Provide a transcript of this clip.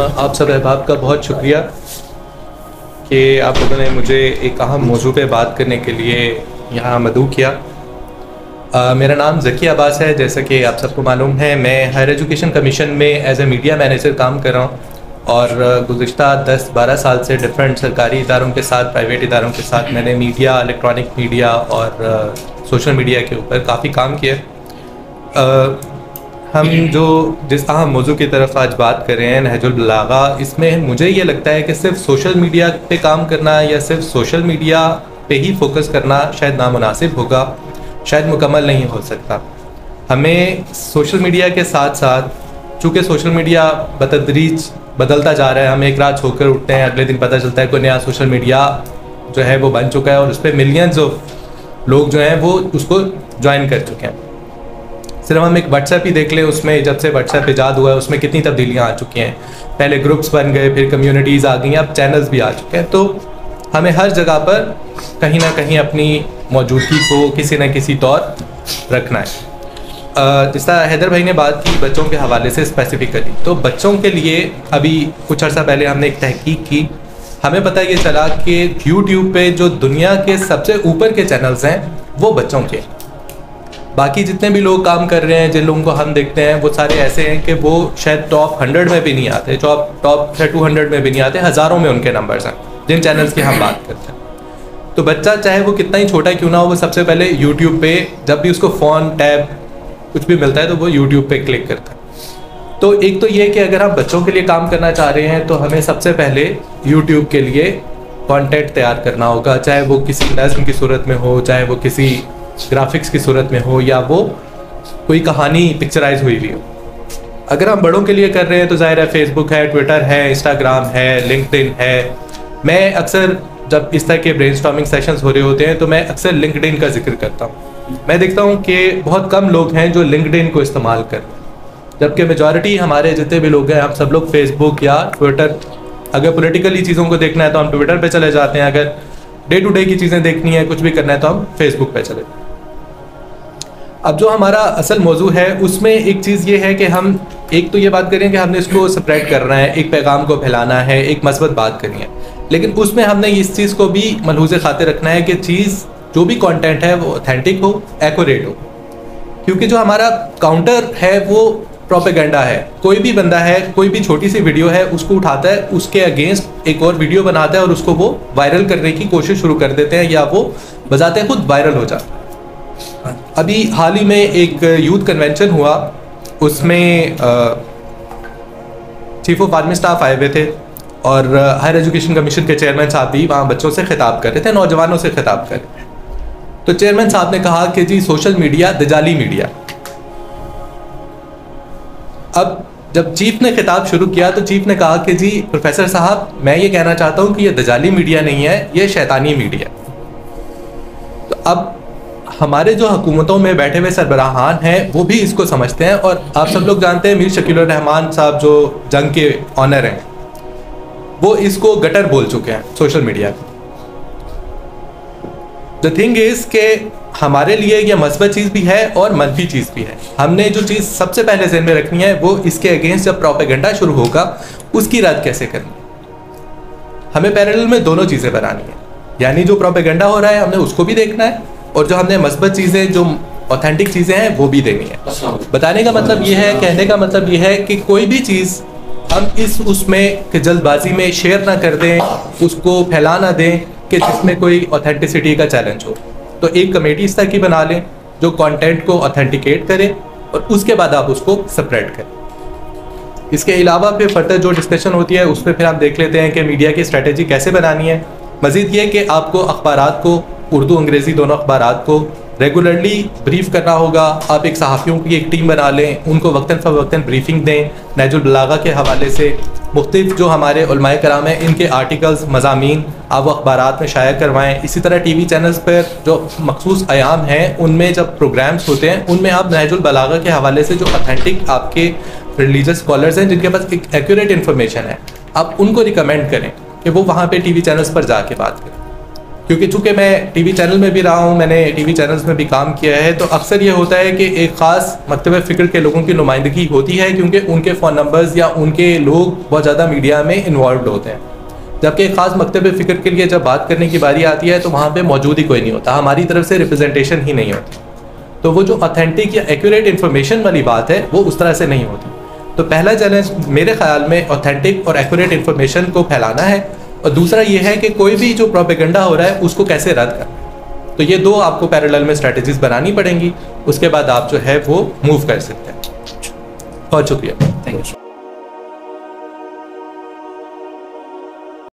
आप सब अहबाब का बहुत शुक्रिया कि आप लोगों ने मुझे एक अहम मौजू पे बात करने के लिए यहाँ मदऊ किया। मेरा नाम ज़की अब्बास है। जैसा कि आप सबको मालूम है, मैं हायर एजुकेशन कमीशन में एज ए मीडिया मैनेजर काम कर रहा हूँ और गुज़िश्ता 10-12 साल से डिफरेंट सरकारी इदारों के साथ, प्राइवेट इदारों के साथ मैंने मीडिया, इलेक्ट्रॉनिक मीडिया और सोशल मीडिया के ऊपर काफ़ी काम किया। हम जिस अहम मौजू की तरफ आज बात कर रहे हैं, नहजुल बलागा, इसमें मुझे ये लगता है कि सिर्फ सोशल मीडिया पे काम करना या सिर्फ सोशल मीडिया पे ही फोकस करना शायद नामुनासिब होगा, शायद मुकम्मल नहीं हो सकता। हमें सोशल मीडिया के साथ साथ, चूँकि सोशल मीडिया बतदरीज बदलता जा रहा है, हम एक रात सोकर उठते हैं, अगले दिन पता चलता है कोई नया सोशल मीडिया जो है वो बन चुका है और उस पर मिलियंस ऑफ लोग जो हैं वो उसको ज्वाइन कर चुके हैं। सिर्फ हम एक व्हाट्सएप ही देख लें, उसमें जब से व्हाट्सएप ईजाद हुआ है उसमें कितनी तब्दीलियाँ आ चुकी हैं। पहले ग्रुप्स बन गए, फिर कम्युनिटीज़ आ गई, अब चैनल्स भी आ चुके हैं। तो हमें हर जगह पर कहीं ना कहीं अपनी मौजूदगी को किसी न किसी तौर रखना है। जिस तरह हैदर भाई ने बात की बच्चों के हवाले से स्पेसिफिकली, तो बच्चों के लिए अभी कुछ अर्सा पहले हमने एक तहकीक की, हमें पता ये चला कि यूट्यूब पे जो दुनिया के सबसे ऊपर के चैनल्स हैं वो बच्चों के। बाकी जितने भी लोग काम कर रहे हैं, जिन लोगों को हम देखते हैं, वो सारे ऐसे हैं कि वो शायद टॉप 100 में भी नहीं आते, टॉप 200 में भी नहीं आते, हज़ारों में उनके नंबर्स हैं जिन चैनल्स की हम बात करते हैं। तो बच्चा चाहे वो कितना ही छोटा क्यों ना हो, वो सबसे पहले यूट्यूब पे जब भी उसको फ़ोन, टैब कुछ भी मिलता है तो वो यूट्यूब पे क्लिक करता है। तो एक तो ये कि अगर हम बच्चों के लिए काम करना चाह रहे हैं तो हमें सबसे पहले यूट्यूब के लिए कंटेंट तैयार करना होगा, चाहे वो किसी नज़्म की सूरत में हो, चाहे वो किसी ग्राफिक्स की सूरत में हो, या वो कोई कहानी पिक्चराइज हुई भी हो। अगर हम बड़ों के लिए कर रहे हैं तो ज़ाहिर है फेसबुक है, ट्विटर है, इंस्टाग्राम है, लिंक्डइन है। मैं अक्सर जब इस तरह के ब्रेनस्टॉर्मिंग सेशंस हो रहे होते हैं तो मैं अक्सर लिंक्डइन का जिक्र करता हूँ। मैं देखता हूँ कि बहुत कम लोग हैं जो लिंक्डइन को इस्तेमाल कर रहे हैं, जबकि मेजॉरिटी हमारे जितने भी लोग हैं, हम सब लोग फेसबुक या ट्विटर, अगर पॉलिटिकली चीज़ों को देखना है तो हम ट्विटर पे चले जाते हैं, अगर डे टू डे की चीज़ें देखनी है, कुछ भी करना है तो हम फेसबुक पे चले। अब जो हमारा असल मौजू है उसमें एक चीज़ ये है कि हम एक तो ये बात करें कि हमने इसको स्प्रेड करना है, एक पैगाम को फैलाना है, एक मस्बत बात करनी है, लेकिन उसमें हमने इस चीज़ को भी मलहूज़े खातिर रखना है कि चीज़ जो भी कंटेंट है वो ऑथेंटिक हो, एक्यूरेट हो। क्योंकि जो हमारा काउंटर है वो प्रोपेगेंडा है। कोई भी बंदा है, कोई भी छोटी सी वीडियो है उसको उठाता है, उसके अगेंस्ट एक और वीडियो बनाता है और उसको वो वायरल करने की कोशिश शुरू कर देते हैं, या वो बजाते खुद वायरल हो जाता है। अभी हाल ही में एक यूथ कन्वेंशन हुआ, उसमें चीफ ऑफ आर्मी स्टाफ आए हुए थे और हायर एजुकेशन कमीशन के चेयरमैन साहब भी वहाँ बच्चों से खिताब कर रहे थे, नौजवानों से खिताब कर रहे थे। तो चेयरमैन साहब ने कहा कि जी सोशल मीडिया दजाली मीडिया। अब जब चीफ ने खिताब शुरू किया तो चीफ ने कहा कि जी प्रोफेसर साहब, मैं ये कहना चाहता हूँ कि ये दजाली मीडिया नहीं है, ये शैतानी मीडिया। तो अब हमारे जो हुकूमतों में बैठे हुए सरबराहान हैं वो भी इसको समझते हैं, और आप सब लोग जानते हैं मीर शकीलुर रहमान साहब जो जंग के ऑनर हैं, वो इसको गटर बोल चुके हैं सोशल मीडिया को। द थिंग इज के हमारे लिए यह मस्बत चीज़ भी है और मनफी चीज़ भी है। हमने जो चीज़ सबसे पहले ज़हन में रखनी है वो इसके अगेंस्ट जब प्रोपेगेंडा शुरू होगा उसकी रद्द कैसे करनी है। हमें पैरेलल में दोनों चीज़ें बनानी है, यानी जो प्रोपेगेंडा हो रहा है हमने उसको भी देखना है और जो हमने मस्बत चीज़ें, जो ऑथेंटिक चीज़ें हैं वो भी देनी है। बताने का मतलब ये है, कहने का मतलब ये है कि कोई भी चीज़ हम उसमें कि जल्दबाजी में शेयर ना कर दें, उसको फैला ना दें कि जिसमें कोई ऑथेंटिसिटी का चैलेंज हो। तो एक कमेटी इस तरह की बना लें जो कंटेंट को ऑथेंटिकेट करे और उसके बाद आप उसको स्प्रेड करें। इसके अलावा फिर फर्दर जो डिस्कशन होती है उस पर फिर हम देख लेते हैं कि मीडिया की स्ट्रेटेजी कैसे बनानी है। मज़ीद ये कि आपको अखबारात को, उर्दू अंग्रेज़ी दोनों अखबारात को रेगुलरली ब्रीफ करना होगा। आप एक सहाफ़ियों की एक टीम बना लें, उनको वक्तन फ़वक्तन ब्रीफिंग दें। नहजुल बलागा के हवाले से मुख्तलिफ जो हमारे उलमाए कराम हैं इनके आर्टिकल्स, मज़ामीन आप वो अखबारात में शाया करवाएँ। इसी तरह टीवी चैनल्स पर जो मखसूस आयाम हैं उनमें जब प्रोग्राम्स होते हैं उनमें आप नहजुल बलागा के हवाले से जो ऑथेंटिक आपके रिलीजियस स्कॉलर्स हैं जिनके पास एक एक्यूरेट इन्फॉर्मेशन है, आप उनको रिकमेंड करें कि वो वहाँ पे टीवी चैनल्स पर जाके बात करें। क्योंकि चूंकि मैं टीवी चैनल में भी रहा हूँ, मैंने टीवी चैनल्स में भी काम किया है, तो अक्सर ये होता है कि एक ख़ास मकतब फ़िक्र के लोगों की नुमाइंदगी होती है, क्योंकि उनके फ़ोन नंबर्स या उनके लोग बहुत ज़्यादा मीडिया में इन्वॉल्व होते हैं। जबकि एक ख़ास मकतब फ़िक्र के लिए जब बात करने की बारी आती है तो वहाँ पर मौजूद ही कोई नहीं होता, हमारी तरफ से रिप्रेजेंटेशन ही नहीं होती। तो वो जो ऑथेंटिक या एक्यूरेट इन्फॉर्मेशन वाली बात है वो उस तरह से नहीं होती। तो पहला चैलेंज मेरे ख्याल में ऑथेंटिक और एक्यूरेट इन्फॉर्मेशन को फैलाना है, और दूसरा ये है कि कोई भी जो प्रोपेगेंडा हो रहा है उसको कैसे रद्द करना। तो ये दो आपको पैरेलल में स्ट्रेटजीज बनानी पड़ेंगी, उसके बाद आप जो है वो मूव कर सकते हैं। बहुत शुक्रिया, थैंक यू।